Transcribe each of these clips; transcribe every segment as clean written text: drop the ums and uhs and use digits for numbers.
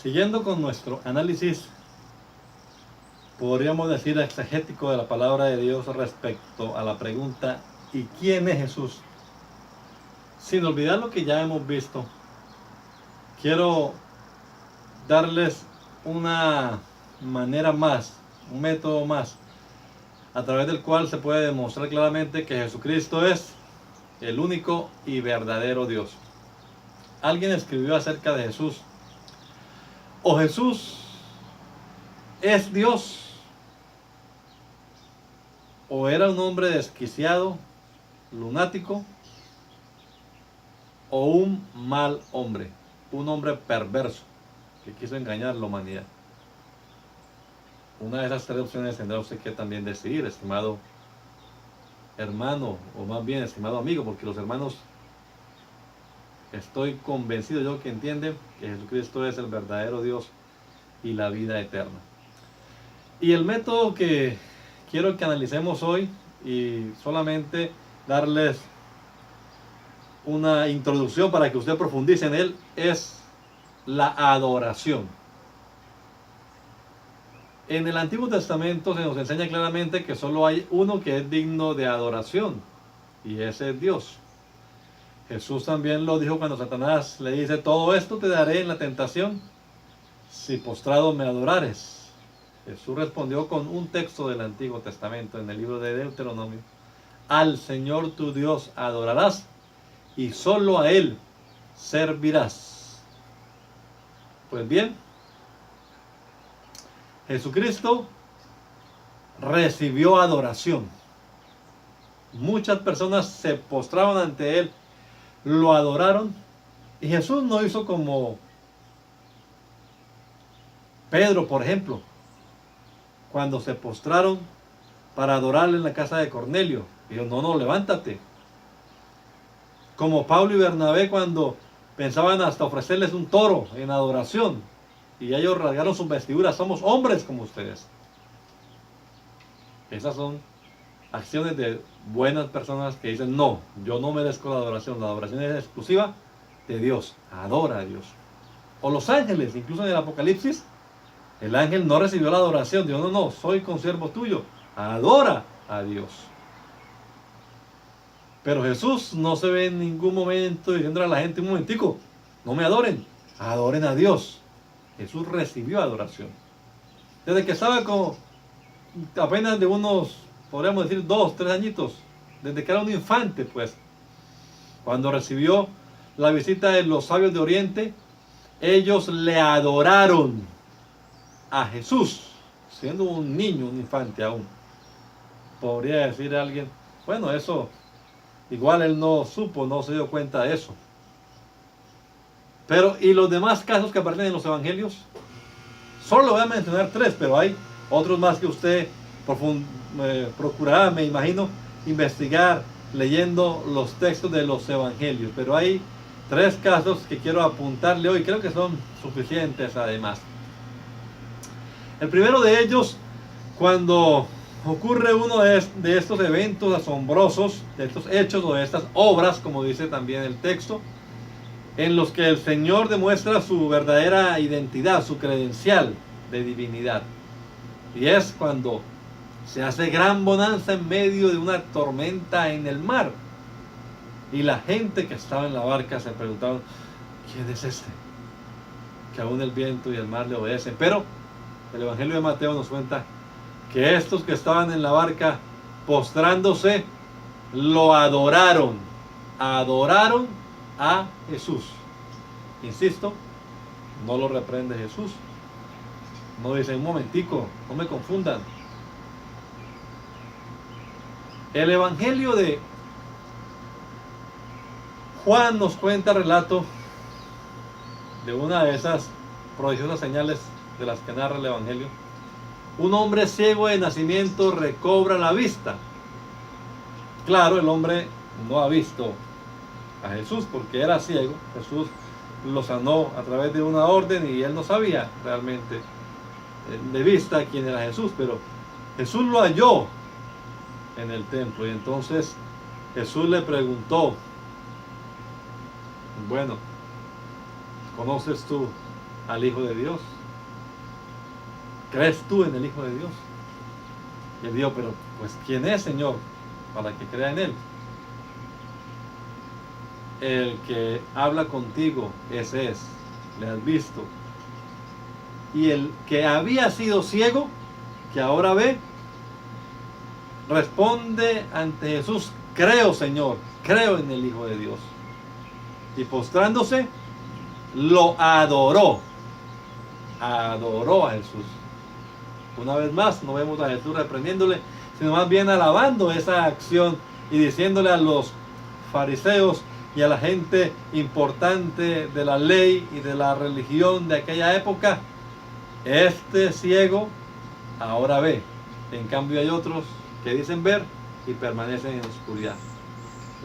Siguiendo con nuestro análisis, podríamos decir exegético de la palabra de Dios respecto a la pregunta ¿y quién es Jesús? Sin olvidar lo que ya hemos visto, quiero darles una manera más, un método más, a través del cual se puede demostrar claramente que Jesucristo es el único y verdadero Dios. Alguien escribió acerca de Jesús: o Jesús es Dios, o era un hombre desquiciado, lunático, o un mal hombre, un hombre perverso que quiso engañar a la humanidad. Una de esas tres opciones tendrá usted que también decidir, estimado hermano, o más bien estimado amigo, porque los hermanos, estoy convencido yo que entienden que Jesucristo es el verdadero Dios y la vida eterna. Y el método que quiero que analicemos hoy, y solamente darles una introducción para que usted profundice en él, es la adoración. En el Antiguo Testamento se nos enseña claramente que solo hay uno que es digno de adoración, y ese es Dios. Jesús también lo dijo cuando Satanás le dice: todo esto te daré en la tentación si postrado me adorares. Jesús respondió con un texto del Antiguo Testamento en el libro de Deuteronomio: al Señor tu Dios adorarás y solo a Él servirás. Pues bien, Jesucristo recibió adoración. Muchas personas se postraban ante Él, lo adoraron, y Jesús no hizo como Pedro, por ejemplo, cuando se postraron para adorarle en la casa de Cornelio. Dijo: no, levántate. Como Pablo y Bernabé, cuando pensaban hasta ofrecerles un toro en adoración, y ellos rasgaron sus vestiduras: somos hombres como ustedes. Esas son acciones de buenas personas que dicen: no, yo no merezco la adoración es exclusiva de Dios, adora a Dios. O los ángeles, incluso en el Apocalipsis, el ángel no recibió la adoración, dijo: no, soy consiervo tuyo, adora a Dios. Pero Jesús no se ve en ningún momento diciendo a la gente: un momentico, no me adoren, adoren a Dios. Jesús recibió adoración. Desde que estaba como apenas de unos, podríamos decir, 2, 3 añitos, desde que era un infante, pues, cuando recibió la visita de los sabios de Oriente, ellos le adoraron a Jesús, siendo un niño, un infante aún. Podría decir alguien: bueno, eso, igual él no supo, no se dio cuenta de eso. Pero, ¿y los demás casos que aparecen en los evangelios? Solo voy a mencionar 3, pero hay otros más que usted procurará, me imagino, investigar leyendo los textos de los evangelios. Pero hay 3 casos que quiero apuntarle hoy, creo que son suficientes además. El primero de ellos, cuando ocurre uno de estos eventos asombrosos, de estos hechos o de estas obras, como dice también el texto, en los que el Señor demuestra su verdadera identidad, su credencial de divinidad. Y es cuando se hace gran bonanza en medio de una tormenta en el mar. Y la gente que estaba en la barca se preguntaban: ¿quién es este? Que aún el viento y el mar le obedecen. Pero el Evangelio de Mateo nos cuenta que estos que estaban en la barca, postrándose, lo adoraron. Adoraron a Jesús. Insisto, no lo reprende Jesús. No dice: un momentico, no me confundan. El Evangelio de Juan nos cuenta el relato de una de esas prodigiosas señales de las que narra el Evangelio. Un hombre ciego de nacimiento recobra la vista. Claro, el hombre no ha visto a Jesús porque era ciego. Jesús lo sanó a través de una orden y él no sabía realmente de vista quién era Jesús, pero Jesús lo halló en el templo y entonces Jesús le preguntó: bueno, ¿conoces tú al Hijo de Dios? ¿Crees tú en el Hijo de Dios? Y él dijo, pero pues ¿quién es, Señor, para que crea en él? El que habla contigo, ese es, le has visto. Y el que había sido ciego, que ahora ve, responde ante Jesús, creo, Señor, creo en el Hijo de Dios. Y postrándose, lo adoró. Adoró a Jesús. Una vez más, no vemos a Jesús reprendiéndole, sino más bien alabando esa acción y diciéndole a los fariseos y a la gente importante de la ley y de la religión de aquella época, este ciego ahora ve. En cambio hay otros que dicen ver y permanecen en la oscuridad.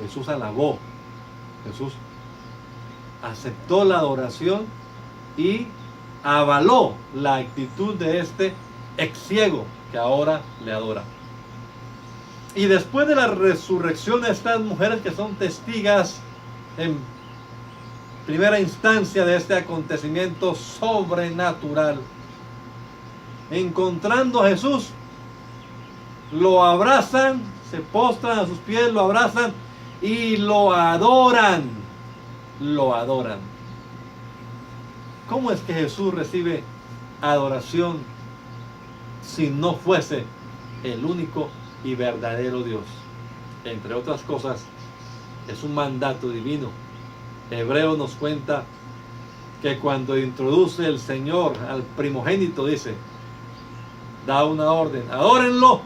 Jesús alabó, Jesús aceptó la adoración y avaló la actitud de este ex ciego que ahora le adora. Y después de la resurrección de estas mujeres que son testigas en primera instancia de este acontecimiento sobrenatural, encontrando a Jesús, lo abrazan, se postran a sus pies, lo abrazan y lo adoran. Lo adoran. ¿Cómo es que Jesús recibe adoración si no fuese el único y verdadero Dios? Entre otras cosas, es un mandato divino. Hebreo nos cuenta que cuando introduce el Señor al primogénito, dice, da una orden, adórenlo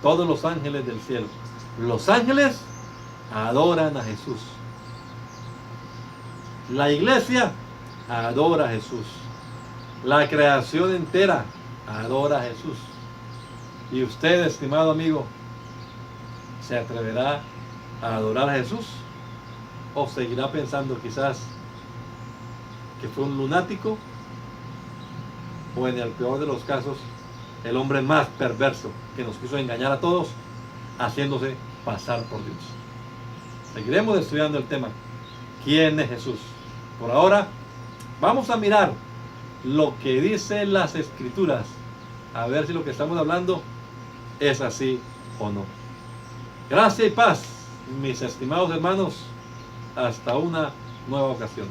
todos los ángeles del cielo. Los ángeles adoran a Jesús. La iglesia adora a Jesús. La creación entera adora a Jesús. Y usted, estimado amigo, ¿se atreverá a adorar a Jesús? ¿O seguirá pensando quizás que fue un lunático? O en el peor de los casos, el hombre más perverso que nos quiso engañar a todos, haciéndose pasar por Dios. Seguiremos estudiando el tema. ¿Quién es Jesús? Por ahora, vamos a mirar lo que dicen las Escrituras, a ver si lo que estamos hablando es así o no. Gracia y paz, mis estimados hermanos, hasta una nueva ocasión.